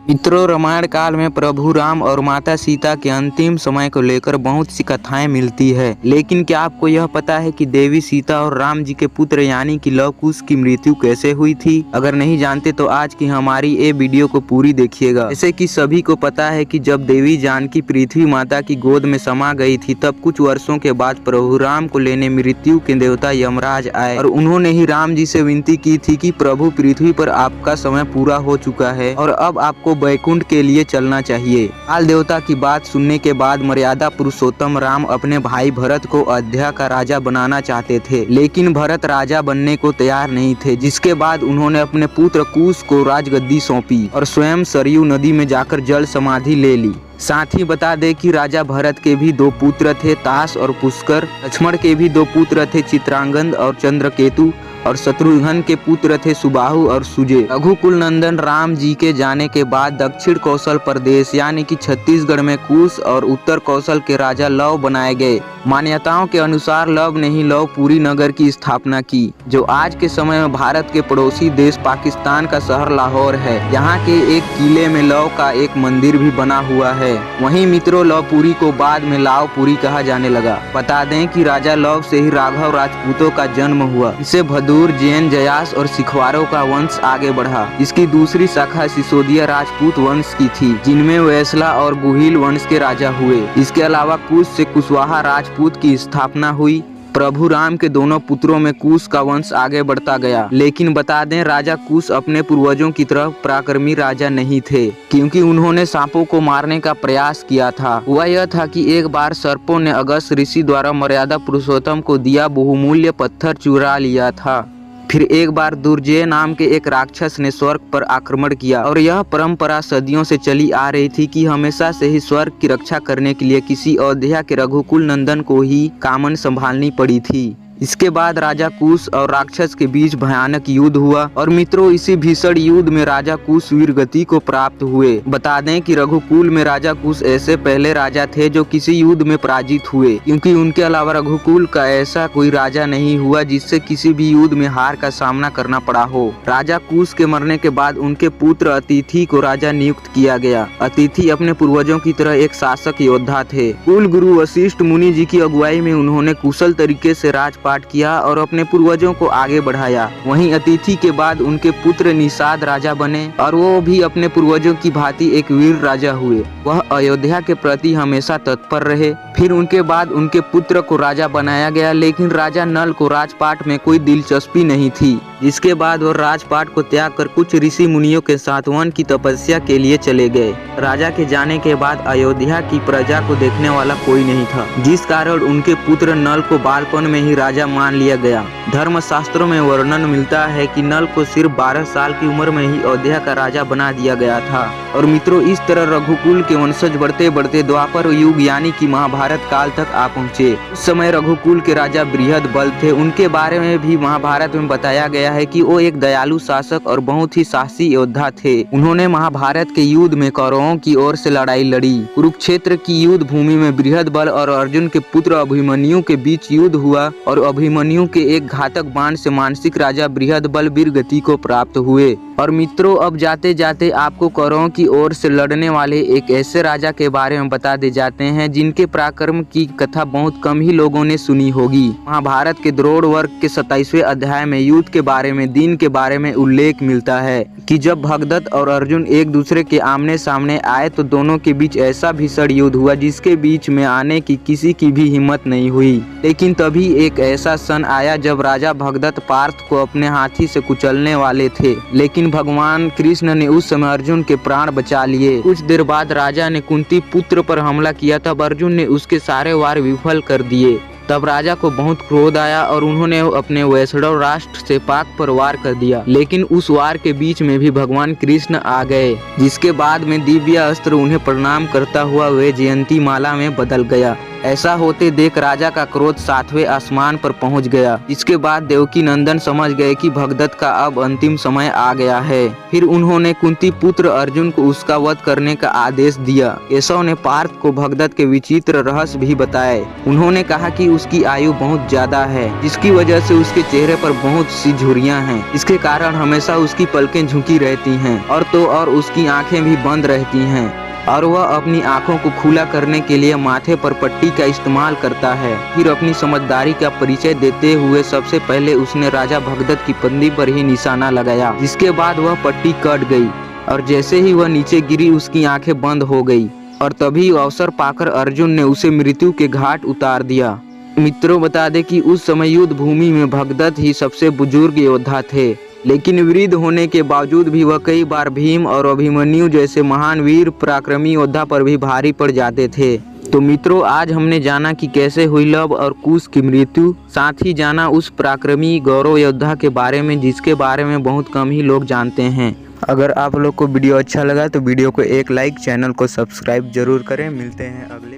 मित्रों, रामायण काल में प्रभु राम और माता सीता के अंतिम समय को लेकर बहुत सी कथाएं मिलती है। लेकिन क्या आपको यह पता है कि देवी सीता और राम जी के पुत्र यानी कि लव कुश की मृत्यु कैसे हुई थी? अगर नहीं जानते तो आज की हमारी ये वीडियो को पूरी देखिएगा। जैसे कि सभी को पता है कि जब देवी जानकी पृथ्वी माता की गोद में समा गई थी, तब कुछ वर्षों के बाद प्रभु राम को लेने मृत्यु के देवता यमराज आए और उन्होंने ही राम जी से विनती की थी कि प्रभु पृथ्वी पर आपका समय पूरा हो चुका है और अब आपको वैकुंठ के लिए चलना चाहिए। काल देवता की बात सुनने के बाद मर्यादा पुरुषोत्तम राम अपने भाई भरत को अयोध्या का राजा बनाना चाहते थे, लेकिन भरत राजा बनने को तैयार नहीं थे। जिसके बाद उन्होंने अपने पुत्र कुश को राजगद्दी सौंपी और स्वयं सरयू नदी में जाकर जल समाधि ले ली। साथ ही बता दे कि राजा भरत के भी दो पुत्र थे, ताश और पुष्कर। लक्ष्मण के भी दो पुत्र थे, चित्रांगद और चंद्रकेतु। और शत्रुघ्न के पुत्र थे सुबाहु और सुजय। रघुकुल नंदन राम जी के जाने के बाद दक्षिण कौशल प्रदेश यानी कि छत्तीसगढ़ में कुश और उत्तर कौशल के राजा लव बनाए गए। मान्यताओं के अनुसार लव ने ही लवपुरी नगर की स्थापना की, जो आज के समय में भारत के पड़ोसी देश पाकिस्तान का शहर लाहौर है। यहाँ के एक किले में लव का एक मंदिर भी बना हुआ है। वहीं मित्रों, लवपुरी को बाद में लावपुरी कहा जाने लगा। बता दें कि राजा लव से ही राघव राजपूतों का जन्म हुआ। इसे भदूर, जैन, जयास और सिखवारों का वंश आगे बढ़ा। इसकी दूसरी शाखा सिसोदिया राजपूत वंश की थी, जिनमें वैसला और गुहिल वंश के राजा हुए। इसके अलावा कुश से कुशवाहा राजपूत की स्थापना हुई। प्रभु राम के दोनों पुत्रों में कुश का वंश आगे बढ़ता गया। लेकिन बता दें, राजा कुश अपने पूर्वजों की तरह पराक्रमी राजा नहीं थे, क्योंकि उन्होंने सांपों को मारने का प्रयास किया था। हुआ यह था कि एक बार सर्पों ने अगस्त ऋषि द्वारा मर्यादा पुरुषोत्तम को दिया बहुमूल्य पत्थर चुरा लिया था। फिर एक बार दुर्जय नाम के एक राक्षस ने स्वर्ग पर आक्रमण किया और यह परंपरा सदियों से चली आ रही थी कि हमेशा से ही स्वर्ग की रक्षा करने के लिए किसी अयोध्या के रघुकुल नंदन को ही कामन संभालनी पड़ी थी। इसके बाद राजा कुश और राक्षस के बीच भयानक युद्ध हुआ और मित्रों, इसी भीषण युद्ध में राजा कुश वीरगति को प्राप्त हुए। बता दें कि रघुकुल में राजा कुश ऐसे पहले राजा थे जो किसी युद्ध में पराजित हुए, क्योंकि उनके अलावा रघुकुल का ऐसा कोई राजा नहीं हुआ जिससे किसी भी युद्ध में हार का सामना करना पड़ा हो। राजा कुश के मरने के बाद उनके पुत्र अतिथि को राजा नियुक्त किया गया। अतिथि अपने पूर्वजों की तरह एक शासक योद्धा थे। कुल गुरु वशिष्ठ मुनि जी की अगुवाई में उन्होंने कुशल तरीके से राजपाट किया और अपने पूर्वजों को आगे बढ़ाया। वहीं अतिथि के बाद उनके पुत्र निषाद राजा बने और वो भी अपने पूर्वजों की भांति एक वीर राजा हुए। वह अयोध्या के प्रति हमेशा तत्पर रहे। फिर उनके बाद उनके पुत्र को राजा बनाया गया, लेकिन राजा नल को राजपाट में कोई दिलचस्पी नहीं थी। इसके बाद वो राजपाट को त्याग कर कुछ ऋषि मुनियों के साथ वन की तपस्या के लिए चले गए। राजा के जाने के बाद अयोध्या की प्रजा को देखने वाला कोई नहीं था, जिस कारण उनके पुत्र नल को बालपन में ही राजा मान लिया गया। धर्म शास्त्रों में वर्णन मिलता है कि नल को सिर्फ 12 साल की उम्र में ही अयोध्या का राजा बना दिया गया था। और मित्रों, इस तरह रघुकुल के वंशज बढ़ते बढ़ते द्वापर युग यानी कि महाभारत काल तक आ पहुँचे। उस समय रघुकुल के राजा बृहदबल थे। उनके बारे में भी महाभारत में बताया गया है कि वो एक दयालु शासक और बहुत ही साहसी योद्धा थे। उन्होंने महाभारत के युद्ध में कौरवों की ओर से लड़ाई लड़ी। कुरुक्षेत्र की युद्ध भूमि में बृहदबल और अर्जुन के पुत्र अभिमन्यु के बीच युद्ध हुआ और अभिमन्यु के एक घातक बाण से मानसिक राजा बृहदबल वीरगति को प्राप्त हुए। और मित्रों, अब जाते जाते आपको कौरवों की ओर से लड़ने वाले एक ऐसे राजा के बारे में बता दे जाते हैं जिनके पराक्रम की कथा बहुत कम ही लोगों ने सुनी होगी। महाभारत के द्रोण वर्ग के 27वें अध्याय में युद्ध के बारे में, दिन के बारे में उल्लेख मिलता है कि जब भगदत्त और अर्जुन एक दूसरे के आमने सामने आए तो दोनों के बीच ऐसा भीषण युद्ध हुआ जिसके बीच में आने की किसी की भी हिम्मत नहीं हुई। लेकिन तभी एक ऐसा क्षण आया जब राजा भगदत्त पार्थ को अपने हाथी से कुचलने वाले थे, लेकिन भगवान कृष्ण ने उस समय अर्जुन के प्राण बचा लिए। कुछ देर बाद राजा ने कुंती पुत्र पर हमला किया, तब अर्जुन ने उसके सारे वार विफल कर दिए। तब राजा को बहुत क्रोध आया और उन्होंने अपने वैष्णव राष्ट्र से पाक पर वार कर दिया। लेकिन उस वार के बीच में भी भगवान कृष्ण आ गए, जिसके बाद में दिव्य अस्त्र उन्हें प्रणाम करता हुआ वे जयंती माला में बदल गया। ऐसा होते देख राजा का क्रोध 7वें आसमान पर पहुंच गया। इसके बाद देवकी नंदन समझ गए कि भगदत्त का अब अंतिम समय आ गया है। फिर उन्होंने कुंती पुत्र अर्जुन को उसका वध करने का आदेश दिया। केशव ने पार्थ को भगदत्त के विचित्र रहस्य भी बताए। उन्होंने कहा कि उसकी आयु बहुत ज्यादा है, जिसकी वजह से उसके चेहरे पर बहुत सी झुर्रियां हैं। इसके कारण हमेशा उसकी पलकें झुकी रहती हैं और उसकी आंखें भी बंद रहती हैं और वह अपनी आंखों को खुला करने के लिए माथे पर पट्टी का इस्तेमाल करता है। फिर अपनी समझदारी का परिचय देते हुए सबसे पहले उसने राजा भगदत्त की पंडी पर ही निशाना लगाया, जिसके बाद वह पट्टी कट गई और जैसे ही वह नीचे गिरी उसकी आंखें बंद हो गई और तभी अवसर पाकर अर्जुन ने उसे मृत्यु के घाट उतार दिया। मित्रों, बता दें कि उस समय युद्ध भूमि में भगदत्त ही सबसे बुजुर्ग योद्धा थे, लेकिन वृद्ध होने के बावजूद भी वह कई बार भीम और अभिमन्यु जैसे महान वीर पराक्रमी योद्धा पर भी भारी पड़ जाते थे। तो मित्रों, आज हमने जाना कि कैसे हुई लव और कुश की मृत्यु, साथ ही जाना उस पराक्रमी गौरव योद्धा के बारे में जिसके बारे में बहुत कम ही लोग जानते हैं। अगर आप लोग को वीडियो अच्छा लगा तो वीडियो को एक लाइक, चैनल को सब्सक्राइब जरूर करें। मिलते हैं अगले